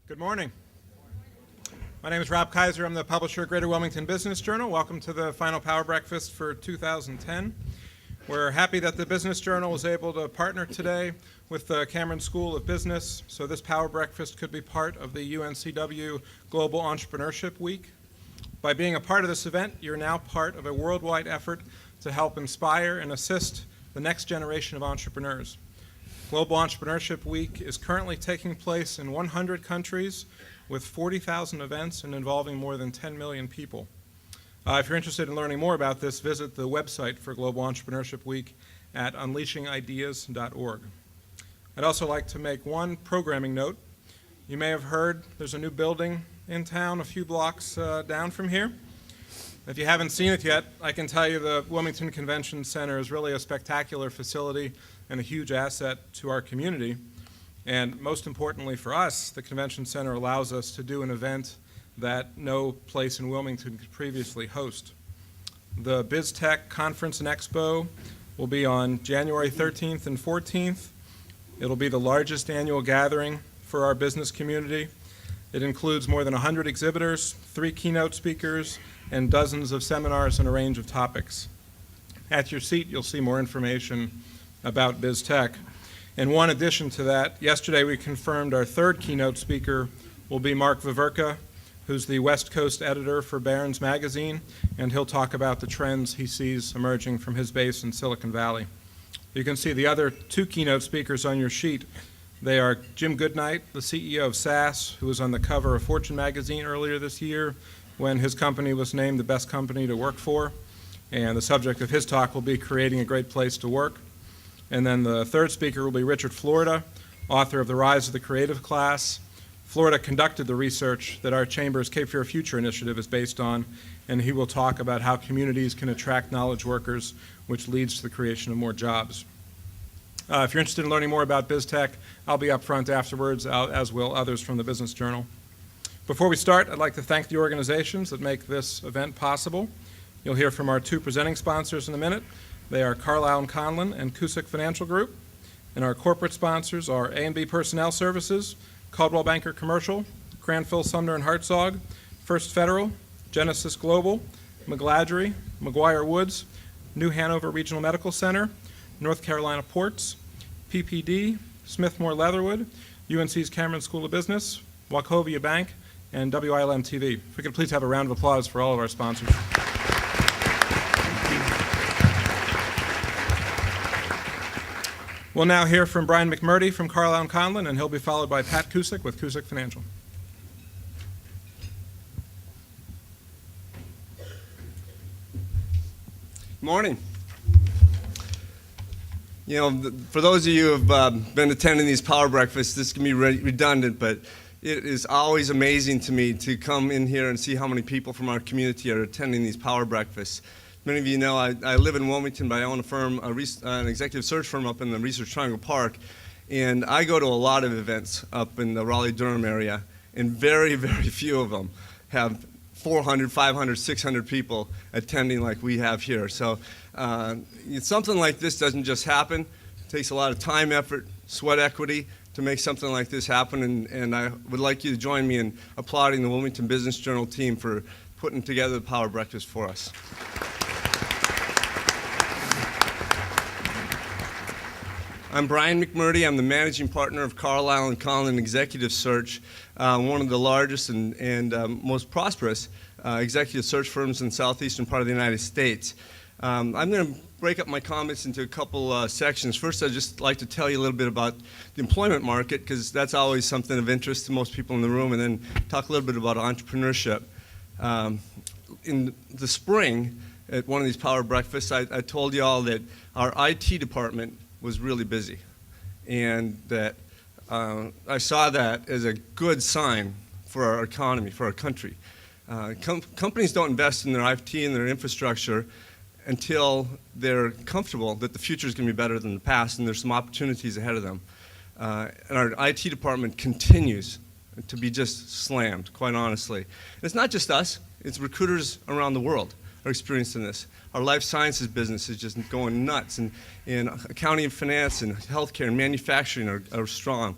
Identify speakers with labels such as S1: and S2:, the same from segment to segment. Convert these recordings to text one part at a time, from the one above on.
S1: Good morning. My name is Rob Kaiser. I'm the publisher of Greater Wilmington Business Journal. Welcome to the final Power Breakfast for 2010. We're happy that the Business Journal was able to partner today with the Cameron School of Business, so this Power Breakfast could be part of the UNCW Global Entrepreneurship Week. By being a part of this event, you're now part of a worldwide effort to help inspire and assist the next generation of entrepreneurs. Global Entrepreneurship Week is currently taking place in 100 countries with 40,000 events and involving more than 10 million people. If you're interested in learning more about this, visit the website for Global Entrepreneurship Week at unleashingideas.org. I'd also like to make one programming note. You may have heard there's a new building in town a few blocks down from here. If you haven't seen it yet, I can tell you the Wilmington Convention Center is really a spectacular facility and a huge asset to our community. And most importantly for us, the Convention Center allows us to do an event that no place in Wilmington could previously host. The BizTech Conference and Expo will be on January 13th and 14th. It'll be the largest annual gathering for our business community. It includes more than 100 exhibitors, 3 keynote speakers, and dozens of seminars on a range of topics. At your seat, you'll see more information about BizTech. And one addition to that, yesterday we confirmed our 3rd keynote speaker will be Mark Veverka, who's the West Coast editor for Barron's Magazine, and he'll talk about the trends he sees emerging from his base in Silicon Valley. You can see the other 2 keynote speakers on your sheet. They are Jim Goodnight, the CEO of SAS, who was on the cover of Fortune magazine earlier this year when his company was named the best company to work for. And the subject of his talk will be creating a great place to work. And then the 3rd speaker will be Richard Florida, author of The Rise of the Creative Class. Florida conducted the research that our Chamber's Cape Fear Future initiative is based on, and he will talk about how communities can attract knowledge workers, which leads to the creation of more jobs. If you're interested in learning more about BizTech, I'll be up front afterwards, as will others from the Business Journal. Before we start, I'd like to thank the organizations that make this event possible. You'll hear from our 2 presenting sponsors in a minute. They are Carlisle & Conlin and Cusick Financial Group. And our corporate sponsors are A&B Personnel Services, Caldwell Banker Commercial, Cranfill, Sumner & Hartzog, First Federal, Genesis Global, McGladrey, McGuire Woods, New Hanover Regional Medical Center, North Carolina Ports, PPD, Smithmore Leatherwood, UNC's Cameron School of Business, Wachovia Bank, and WILM TV. If we could please have a round of applause for all of our sponsors. We'll now hear from Brian McMurdy from Carlisle & Conlin, and he'll be followed by Pat Cusick with Cusick Financial.
S2: Morning. You know, for those of you who have been attending these Power Breakfasts, this can be redundant, but it is always amazing to me to come in here and see how many people from our community are attending these Power Breakfasts. Many of you know I live in Wilmington, but I own a firm, an executive search firm up in the Research Triangle Park, and I go to a lot of events up in the Raleigh-Durham area, and very, very few of them have 400, 500, 600 people attending like we have here. So something like this doesn't just happen. It takes a lot of time, effort, sweat equity to make something like this happen, and I would like you to join me in applauding the Wilmington Business Journal team for putting together the Power Breakfast for us. I'm Brian McMurdy. I'm the managing partner of Carlisle & Conlin Executive Search, one of the largest and most prosperous executive search firms in the southeastern part of the United States. I'm going to break up my comments into a couple sections. First, I'd just like to tell you a little bit about the employment market, because that's always something of interest to most people in the room, and then talk a little bit about entrepreneurship. In the spring, at one of these Power Breakfasts, I told you all that our IT department was really busy, and that I saw that as a good sign for our economy, for our country. Companies don't invest in their IT and their infrastructure until they're comfortable that the future is going to be better than the past, and there's some opportunities ahead of them. And our IT department continues to be just slammed, quite honestly. And it's not just us, it's recruiters around the world are experiencing this. Our life sciences business is just going nuts, and accounting and finance and healthcare and manufacturing are strong.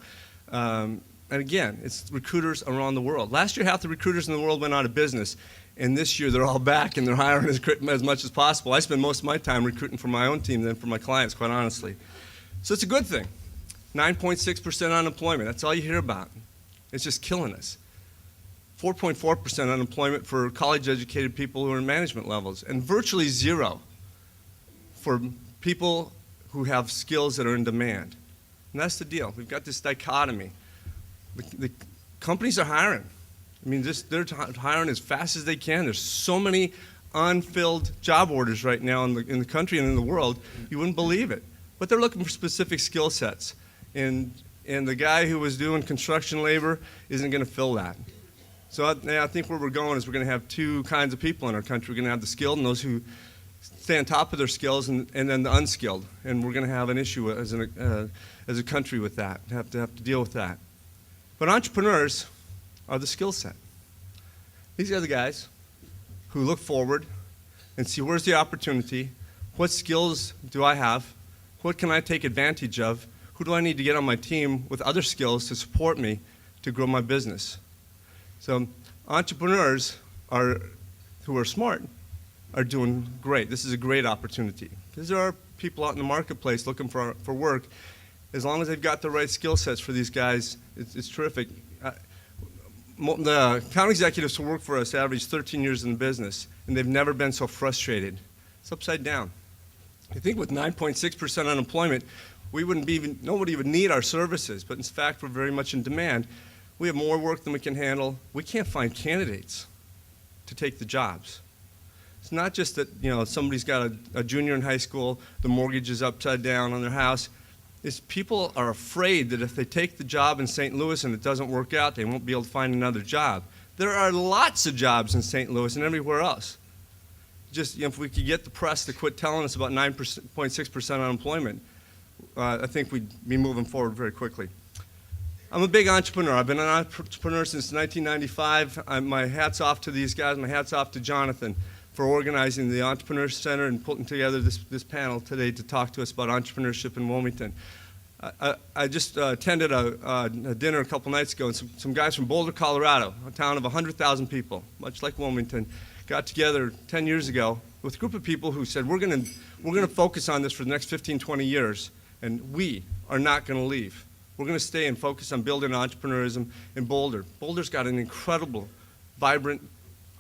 S2: And again, it's recruiters around the world. Last year, half the recruiters in the world went out of business, and this year they're all back and they're hiring as much as possible. I spend most of my time recruiting for my own team than for my clients, quite honestly. So it's a good thing. 9.6% unemployment, that's all you hear about. It's just killing us. 4.4% unemployment for college-educated people who are in management levels, and virtually zero for people who have skills that are in demand. And that's the deal. We've got this dichotomy. The companies are hiring. I mean, they're hiring as fast as they can. There's so many unfilled job orders right now in the country and in the world, you wouldn't believe it. But they're looking for specific skill sets. And the guy who was doing construction labor isn't going to fill that. So I think where we're going is we're going to have two kinds of people in our country. We're going to have the skilled and those who stay on top of their skills, and then the unskilled. And we're going to have an issue as a country with that, have to deal with that. But entrepreneurs are the skill set. These are the guys who look forward and see where's the opportunity, what skills do I have, what can I take advantage of, who do I need to get on my team with other skills to support me to grow my business. So entrepreneurs who are smart are doing great. This is a great opportunity because there are people out in the marketplace looking for work. As long as they've got the right skill sets for these guys, it's terrific. The account executives who work for us average 13 years in the business, and they've never been so frustrated. It's upside down. I think with 9.6% unemployment, nobody would need our services, but in fact, we're very much in demand. We have more work than we can handle. We can't find candidates to take the jobs. It's not just that somebody's got a junior in high school, the mortgage is upside down on their house. It's people are afraid that if they take the job in St. Louis and it doesn't work out, they won't be able to find another job. There are lots of jobs in St. Louis and everywhere else. Just if we could get the press to quit telling us about 9.6% unemployment, I think we'd be moving forward very quickly. I'm a big entrepreneur. I've been an entrepreneur since 1995. My hat's off to these guys. My hat's off to Jonathan for organizing the Entrepreneur Center and putting together this panel today to talk to us about entrepreneurship in Wilmington. I just attended a dinner a couple nights ago, and some guys from Boulder, Colorado, a town of 100,000 people, much like Wilmington, got together 10 years ago with a group of people who said, we're going to focus on this for the next 15, 20 years, and we are not going to leave. We're going to stay and focus on building entrepreneurism in Boulder. Boulder's got an incredible, vibrant,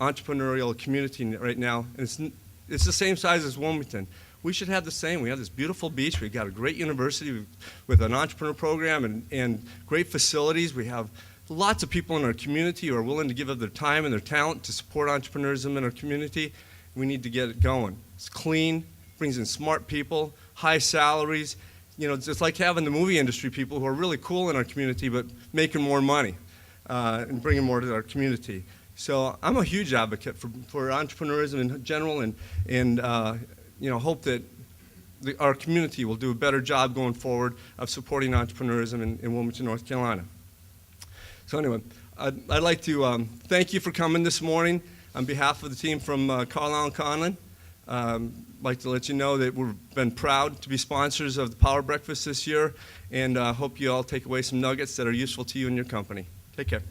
S2: entrepreneurial community right now, and it's the same size as Wilmington. We should have the same. We have this beautiful beach. We've got a great university with an entrepreneur program and great facilities. We have lots of people in our community who are willing to give up their time and their talent to support entrepreneurism in our community. We need to get it going. It's clean, brings in smart people, high salaries. It's like having the movie industry people who are really cool in our community but making more money and bringing more to our community. So I'm a huge advocate for entrepreneurism in general and hope that our community will do a better job going forward of supporting entrepreneurism in Wilmington, North Carolina. So anyway, I'd like to thank you for coming this morning on behalf of the team from Carlisle and Conlin. I'd like to let you know that we've been proud to be sponsors of the Power Breakfast this year, and hope you all take away some nuggets that are useful to you and your company. Take care.